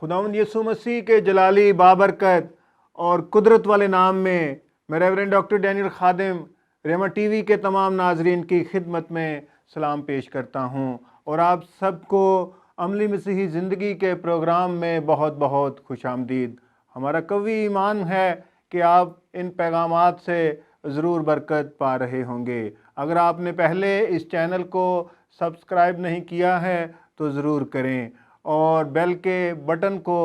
खुदावंद यीशु मसीह के जलाली बाबरकत और कुदरत वाले नाम में मैं रेवरेंड डॉक्टर डैनियल खादिम रेमा टीवी के तमाम नाजरीन की खिदमत में सलाम पेश करता हूँ और आप सबको अमली मसीही ज़िंदगी के प्रोग्राम में बहुत बहुत खुशामदीद। हमारा कवी ईमान है कि आप इन पैगामात से ज़रूर बरकत पा रहे होंगे। अगर आपने पहले इस चैनल को सब्सक्राइब नहीं किया है तो ज़रूर करें और बेल के बटन को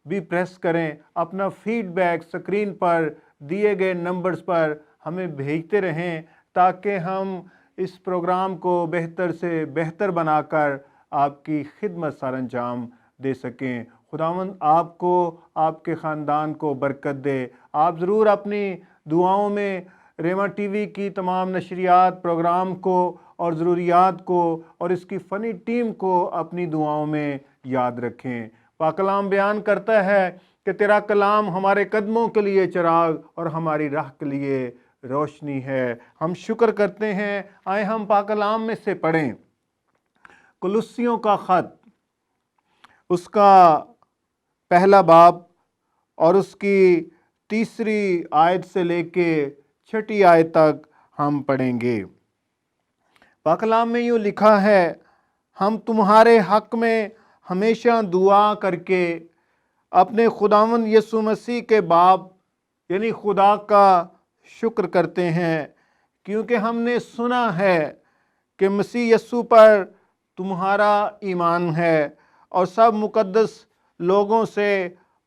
भी प्रेस करें। अपना फीडबैक स्क्रीन पर दिए गए नंबर्स पर हमें भेजते रहें ताकि हम इस प्रोग्राम को बेहतर से बेहतर बनाकर आपकी खिदमत सर अंजाम दे सकें। खुदावंद आपको, आपके ख़ानदान को बरकत दे। आप ज़रूर अपनी दुआओं में रेमा टीवी की तमाम नशरियात प्रोग्राम को और ज़रूरियात को और इसकी फ़नी टीम को अपनी दुआओं में याद रखें। पाक कलाम बयान करता है कि तेरा कलाम हमारे कदमों के लिए चिराग और हमारी राह के लिए रोशनी है। हम शुक्र करते हैं। आए हम पाक कलाम में से पढ़ें कुलुस्सियों का ख़त, उसका पहला बाब और उसकी 3री आयत से लेके 6ठी आयत तक हम पढ़ेंगे। पाक कलाम में यूँ लिखा है, हम तुम्हारे हक़ में हमेशा दुआ करके अपने खुदावंद यीशु मसीह के बाप यानी खुदा का शुक्र करते हैं, क्योंकि हमने सुना है कि मसीह यीशु पर तुम्हारा ईमान है और सब मुकद्दस लोगों से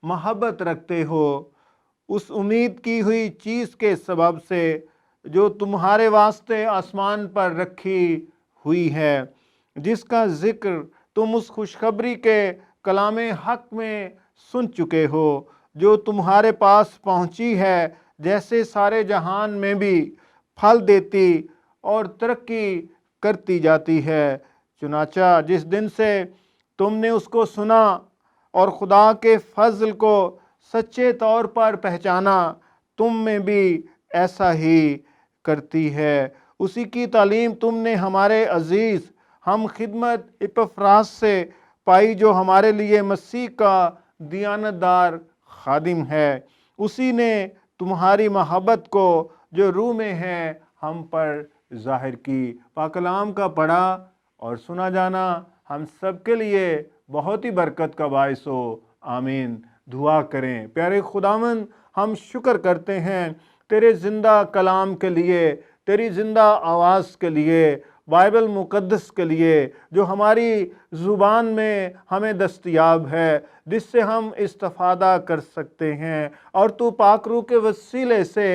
मोहब्बत रखते हो, उस उम्मीद की हुई चीज़ के सबब से जो तुम्हारे वास्ते आसमान पर रखी हुई है, जिसका ज़िक्र तुम उस खुशखबरी के कलामे हक़ में सुन चुके हो, जो तुम्हारे पास पहुंची है, जैसे सारे जहान में भी फल देती और तरक्की करती जाती है। चुनाचा जिस दिन से तुमने उसको सुना और खुदा के फजल को सच्चे तौर पर पहचाना, तुम में भी ऐसा ही करती है। उसी की तालीम तुमने हमारे अजीज़ हम खिदमत इपफ्रास से पाई, जो हमारे लिए मसीह का दियानतदार खादिम है। उसी ने तुम्हारी मोहब्बत को जो रूह में है हम पर ज़ाहिर की। पाक कलाम का पढ़ा और सुना जाना हम सब के लिए बहुत ही बरकत का बायस हो। आमीन। दुआ करें। प्यारे खुदावंद, हम शुक्र करते हैं तेरे ज़िंदा कलाम के लिए, तेरी ज़िंदा आवाज़ के लिए, बाइबल मुक़द्दस के लिए, जो हमारी ज़ुबान में हमें दस्तयाब है, जिससे हम इस्तिफ़ादा कर सकते हैं। और तू पाक रूह के वसीले से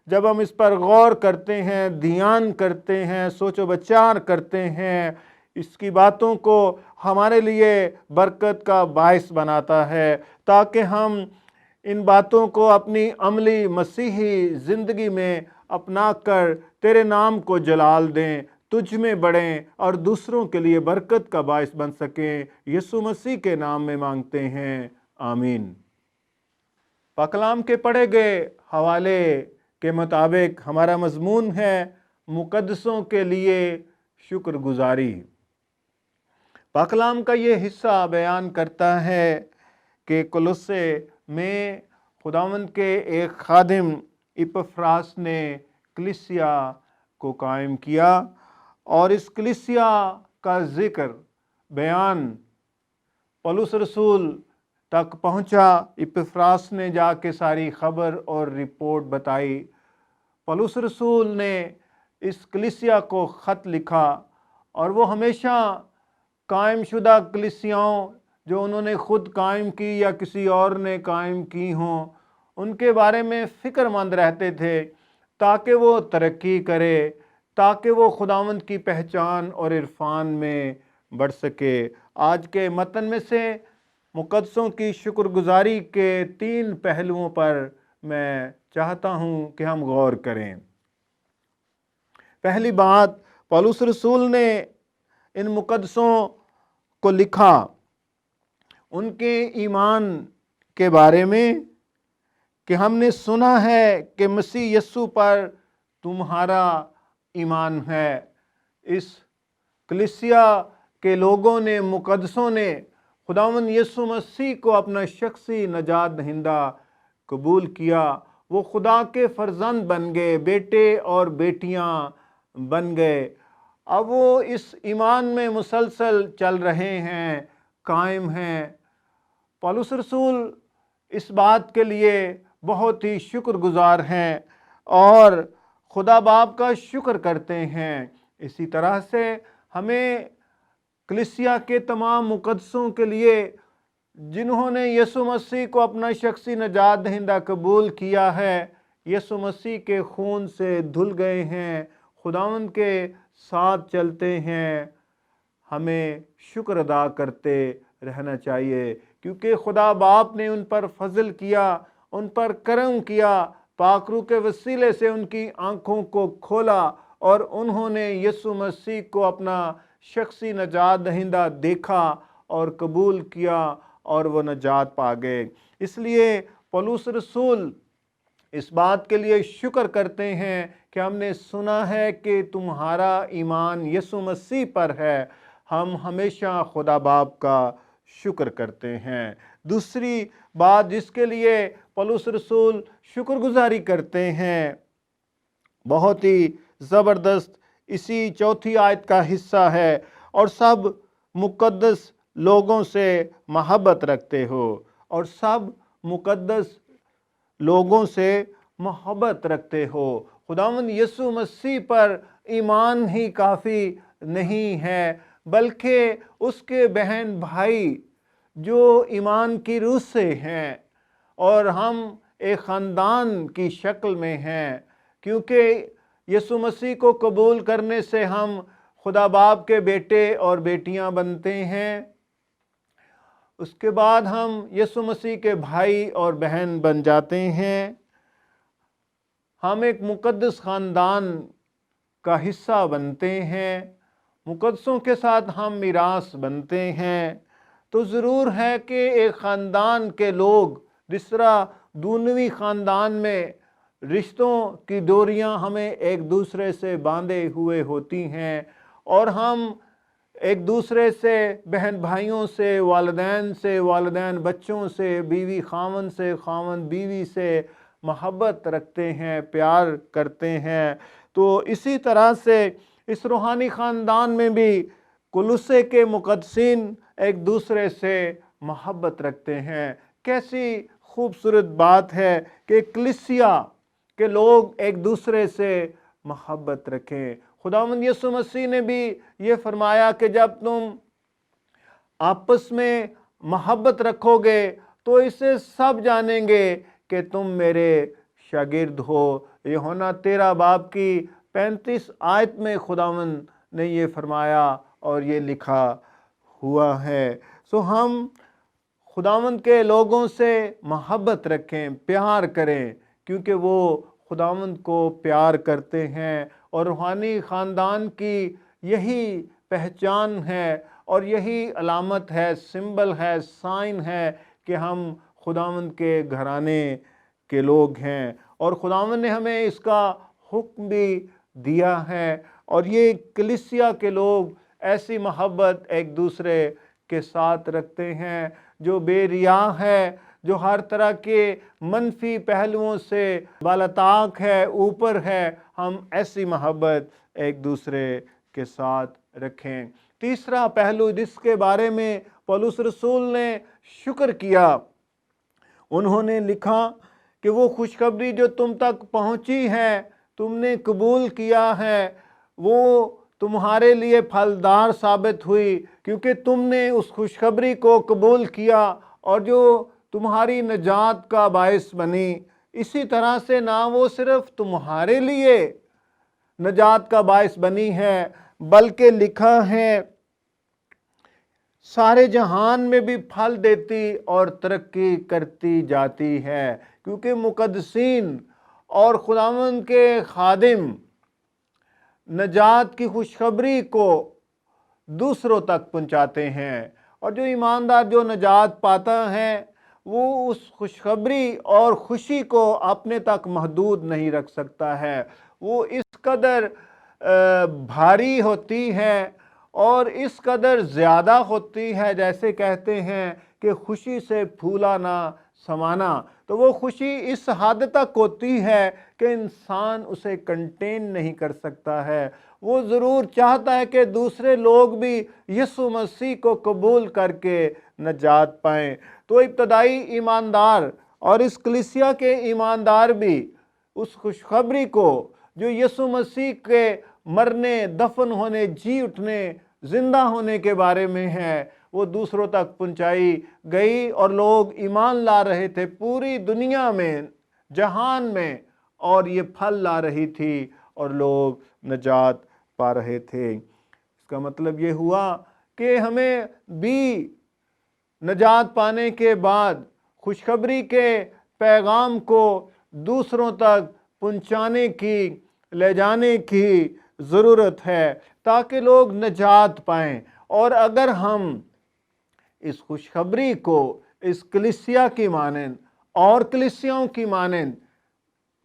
जब हम इस पर गौर करते हैं, ध्यान करते हैं, सोचो विचार करते हैं, इसकी बातों को हमारे लिए बरकत का बायस बनाता है, ताकि हम इन बातों को अपनी अमली मसीही ज़िंदगी में अपना कर तेरे नाम को जलाल दें, तुझ में बढ़ें और दूसरों के लिए बरकत का बायस बन सकें। यीशु मसीह के नाम में मांगते हैं। आमीन। पाक कलाम के पढ़े गए हवाले के मुताबिक हमारा मजमून है मुकद्दसों के लिए शुक्रगुजारी। पाक कलाम का ये हिस्सा बयान करता है कि कुलुस्से में खुदावंद के एक खादिम इपफ्रास ने कलीसिया को कायम किया और इस कलीसिया का ज़िक्र बयान पौलुस रसूल तक पहुंचा। इपफ्रास ने जाके सारी खबर और रिपोर्ट बताई। पौलुस रसूल ने इस कलीसिया को ख़त लिखा और वो हमेशा कायम शुदा कलीसियाओं जो उन्होंने ख़ुद कायम की या किसी और ने कायम की हों, उनके बारे में फ़िक्रमंद रहते थे ताकि वो तरक्की करे, ताकि वो खुदावंद की पहचान और इरफान में बढ़ सके। आज के मतन में से मुकद्दसों की शुक्रगुजारी के 3 पहलुओं पर मैं चाहता हूँ कि हम गौर करें। पहली बात, पौलुस रसूल ने इन मुकद्दसों को लिखा उनके ईमान के बारे में कि हमने सुना है कि मसीह यीशु पर तुम्हारा ईमान है। इस कलीसिया के लोगों ने, मुकद्दसों ने खुदावंद यीशु मसीह को अपना शख्सी नजात दहिंदा कबूल किया, वो खुदा के फर्जंद बन गए, बेटे और बेटियां बन गए। अब वो इस ईमान में मुसलसल चल रहे हैं, कायम हैं। पौलुस रसूल इस बात के लिए बहुत ही शुक्रगुजार हैं और खुदा बाप का शुक्र करते हैं। इसी तरह से हमें कलीसिया के तमाम मुकद्दसों के लिए जिन्होंने यीशु मसीह को अपना शख्सी नजात दहिंदा कबूल किया है, यीशु मसीह के खून से धुल गए हैं, खुदावंद के साथ चलते हैं, हमें शुक्र अदा करते रहना चाहिए, क्योंकि खुदा बाप ने उन पर फजल किया, उन पर करम किया, पाकरू के वसीले से उनकी आंखों को खोला और उन्होंने यीशु मसीह को अपना शख्सी नजात दहिंदा देखा और कबूल किया और वो नजात पा गए। इसलिए पौलुस रसूल इस बात के लिए शुक्र करते हैं कि हमने सुना है कि तुम्हारा ईमान यीशु मसीह पर है। हम हमेशा खुदा बाप का शुक्र करते हैं। दूसरी बात जिसके लिए पौलुस रसूल शुक्रगुजारी करते हैं, बहुत ही ज़बरदस्त, इसी चौथी आयत का हिस्सा है, और सब मुकद्दस लोगों से मोहब्बत रखते हो, और सब मुकद्दस लोगों से मोहब्बत रखते हो। खुदावंद यीशु मसीह पर ईमान ही काफ़ी नहीं है, बल्कि उसके बहन भाई जो ईमान की रूह से हैं और हम एक ख़ानदान की शक्ल में हैं, क्योंकि यीशु मसीह को कबूल करने से हम खुदा बाप के बेटे और बेटियां बनते हैं। उसके बाद हम यीशु मसीह के भाई और बहन बन जाते हैं। हम एक मुकद्दस ख़ानदान का हिस्सा बनते हैं, मुकद्दसों के साथ हम मीरास बनते हैं। तो ज़रूर है कि एक ख़ानदान के लोग, जिस तरह दूनवी ख़ानदान में रिश्तों की डोरियां हमें एक दूसरे से बांधे हुए होती हैं और हम एक दूसरे से, बहन भाइयों से, वालिदैन बच्चों से, बीवी खामन से, खामन बीवी से मोहब्बत रखते हैं, प्यार करते हैं। तो इसी तरह से इस रूहानी ख़ानदान में भी कुलुसे के मुकद्दसीन एक दूसरे से मोहब्बत रखते हैं। कैसी खूबसूरत बात है कि कलीसिया के लोग एक दूसरे से मोहब्बत रखें। खुदावंद यीशु मसीह ने भी ये फरमाया कि जब तुम आपस में मोहब्बत रखोगे तो इसे सब जानेंगे कि तुम मेरे शागिर्द हो। यूहन्ना 13 बाब की 35 आयत में खुदावंद ने ये फरमाया और ये लिखा हुआ है। सो हम खुदावंद के लोगों से मोहब्बत रखें, प्यार करें, क्योंकि वो खुदावंद को प्यार करते हैं। और रूहानी ख़ानदान की यही पहचान है और यही अलामत है, सिंबल है, साइन है कि हम खुदावंद के घराने के लोग हैं और खुदावंद ने हमें इसका हुक्म भी दिया है। और ये कलीसिया के लोग ऐसी मोहब्बत एक दूसरे के साथ रखते हैं जो बेरिया है, जो हर तरह के मनफी पहलुओं से बालाताक है, ऊपर है। हम ऐसी मोहब्बत एक दूसरे के साथ रखें। तीसरा पहलू जिसके बारे में पौलुस रसूल ने शुक्र किया, उन्होंने लिखा कि वो खुशखबरी जो तुम तक पहुंची है, तुमने कबूल किया है, वो तुम्हारे लिए फलदार साबित हुई, क्योंकि तुमने उस खुशखबरी को कबूल किया और जो तुम्हारी नजात का बायस बनी। इसी तरह से ना वो सिर्फ तुम्हारे लिए नजात का बायस बनी है, बल्कि लिखा है सारे जहान में भी फल देती और तरक्की करती जाती है, क्योंकि मुकद्दसीन और खुदावंद के खादिम नजात की खुशखबरी को दूसरों तक पहुंचाते हैं। और जो ईमानदार जो नजात पाता है वो उस खुशखबरी और खुशी को अपने तक महदूद नहीं रख सकता है। वो इस कदर भारी होती है اور اس قدر زیادہ ہوتی ہے، جیسے کہتے ہیں کہ خوشی سے پھولا نہ سمانا، تو وہ خوشی اس حد تک ہوتی ہے کہ انسان اسے کنٹین نہیں کر سکتا ہے۔ وہ ضرور چاہتا ہے کہ دوسرے لوگ بھی یسوع مسیح کو قبول کر کے نجات پائیں۔ تو ابتدائی ایماندار اور اس کلیسیا کے ایماندار بھی اس خوشخبری کو جو یسوع مسیح کے مرنے، دفن ہونے، جی اٹھنے، زندہ ہونے کے بارے میں ہے، وہ دوسروں تک پہنچائی گئی اور لوگ ایمان لا رہے تھے پوری دنیا میں، جہان میں، اور یہ پھل لا رہی تھی اور لوگ نجات پا رہے تھے۔ اس کا مطلب یہ ہوا کہ ہمیں بھی نجات پانے کے بعد خوشخبری کے پیغام کو دوسروں تک پہنچانے کی، لے جانے کی ضرورت ہے تاکہ لوگ نجات پائیں۔ اور اگر ہم اس خوشخبری کو اس کلیسیا کی مانند اور کلیسیاؤں کی مانند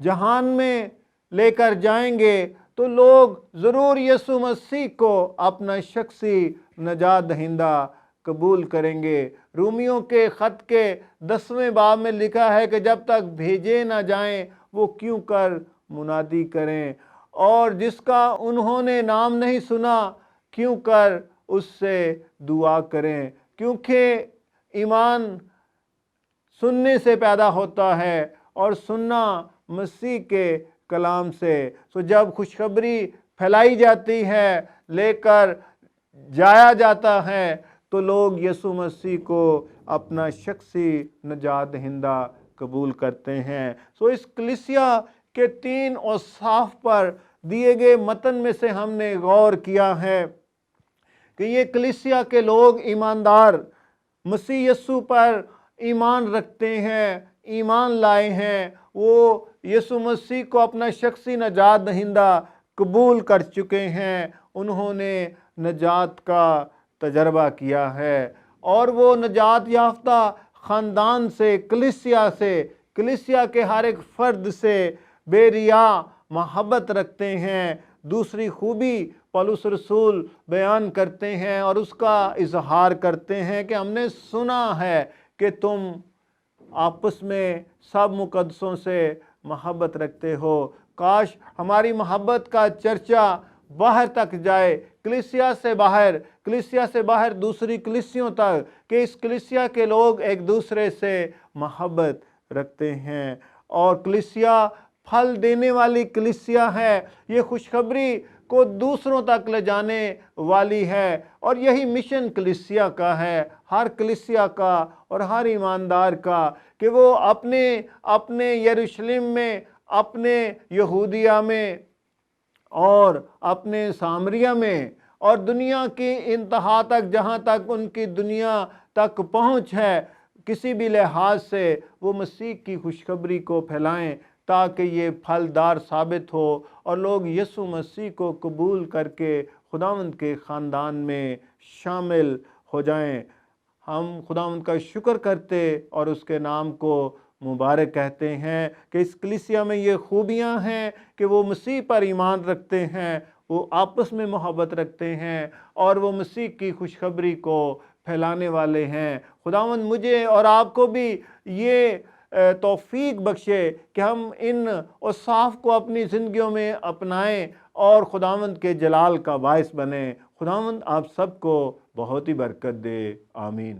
جہان میں لے کر جائیں گے تو لوگ ضرور یسوع مسیح کو اپنا شخصی نجات دہندہ قبول کریں گے۔ رومیوں کے خط کے 10ویں باب میں لکھا ہے کہ جب تک بھیجے نہ جائیں وہ کیوں کر منادی کریں، اور جس کا انہوں نے نام نہیں سنا کیوں کر اس سے دعا کریں، کیونکہ ایمان سننے سے پیدا ہوتا ہے اور سننا مسیح کے کلام سے۔ سو جب خوشخبری پھیلائی جاتی ہے، لے کر جایا جاتا ہے، تو لوگ یسوع مسیح کو اپنا شخصی نجات دہندہ قبول کرتے ہیں۔ سو اس کلیسیا کے 3 اوصاف پر دیے گئے متن میں سے ہم نے غور کیا ہے کہ یہ کلیسیا کے لوگ ایماندار مسیح یسوع پر ایمان رکھتے ہیں، ایمان لائے ہیں، وہ یسوع مسیح کو اپنا شخصی نجات دہندہ قبول کر چکے ہیں، انہوں نے نجات کا تجربہ کیا ہے، اور وہ نجات یافتہ خاندان سے، کلیسیا کے ہر ایک فرد سے بے ریا محبت رکھتے ہیں۔ دوسری خوبی پولس رسول بیان کرتے ہیں اور اس کا اظہار کرتے ہیں کہ ہم نے سنا ہے کہ تم آپس میں سب مقدسوں سے محبت رکھتے ہو۔ کاش ہماری محبت کا چرچا باہر تک جائے، کلیسیا سے باہر دوسری کلیسیوں تک، کہ اس کلیسیا کے لوگ ایک دوسرے سے محبت رکھتے ہیں، اور کلیسیا پھل دینے والی کلیسیا ہے، یہ خوشخبری کو دوسروں تک لے جانے والی ہے، اور یہی مشن کلیسیا کا ہے، ہر کلیسیا کا اور ہر ایماندار کا، کہ وہ اپنے یروشلم میں، اپنے یہودیہ میں اور اپنے سامریہ میں اور دنیا کی انتہا تک، جہاں تک ان کی دنیا تک پہنچ ہے، کسی بھی لحاظ سے وہ مسیح کی خوشخبری کو پھیلائیں تاکہ یہ پھلدار ثابت ہو اور لوگ یسوع مسیح کو قبول کر کے خداوند کے خاندان میں شامل ہو جائیں۔ ہم خداوند کا شکر کرتے اور اس کے نام کو مبارک کہتے ہیں کہ اس کلیسیا میں یہ خوبیاں ہیں کہ وہ مسیح پر ایمان رکھتے ہیں، وہ آپس میں محبت رکھتے ہیں، اور وہ مسیح کی خوشخبری کو پھیلانے والے ہیں۔ خداوند مجھے اور آپ کو بھی یہ توفیق بخشے کہ ہم ان اوصاف کو اپنی زندگیوں میں اپنائیں اور خداوند کے جلال کا باعث بنیں۔ خداوند آپ سب کو بہت ہی برکت دے، آمین۔